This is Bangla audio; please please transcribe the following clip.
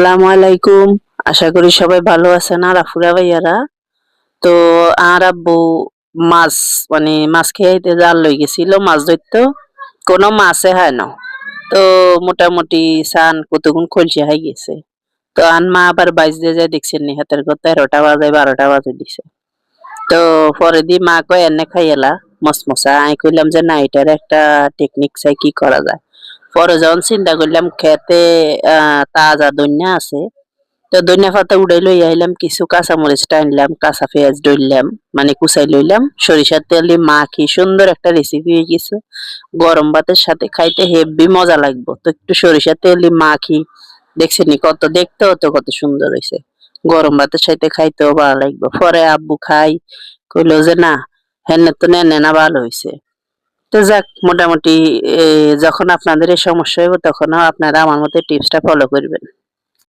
আসসালামু আলাইকুম। আশা করি সবাই ভালো আছেন আর আফুরা ভাইয়ারা। তো আর আব্বু মাছ মাছ খেয়ে জাল লই গেছিল মাছ ধরতে। কোনো মাছে হয় না। তো মোটামুটি সান কতক্ষণ খলসি হয়ে গেছে। তো আন মা আবার বাইশ দিয়ে যায় দেখছেন নি হাতের কথা 13টা বাজে 12টা বাজে দিছে। তো পরে দি মা কয় এনে খাই এলা মসমসা আমি কইলাম যে না এটার একটা টেকনিক চাই কি করা যায়। পরে যখন চিন্তা করলাম খেতে তাজা দইন্যা আছে, তো ধনিয়া পাতা উড়াই লই আইলাম, কিছু কাঁচা মরিচ টানলাম, কাঁচা পেঁয়াজ ডললাম, মানে কুচাই লইলাম, সরিষার তেল দিয়ে মাখি সুন্দর একটা রেসিপি হয়ে গেছে। গরম ভাতের সাথে খাইতে হেব্বি মজা লাগবে। তো একটু সরিষার তেল দিয়ে মাখি, দেখছেন নি কত দেখতেও তো কত সুন্দর হয়েছে। গরম ভাতের সাথে খাইতেও ভালো লাগবে। পরে আব্বু খাই কইলো যে না হেনে তো নেনে না ভালো হয়েছে। তো যাক মোটামুটি যখন আপনাদের এই সমস্যা হইব তখনও আপনারা আমার মতো টিপসটা ফলো করবেন।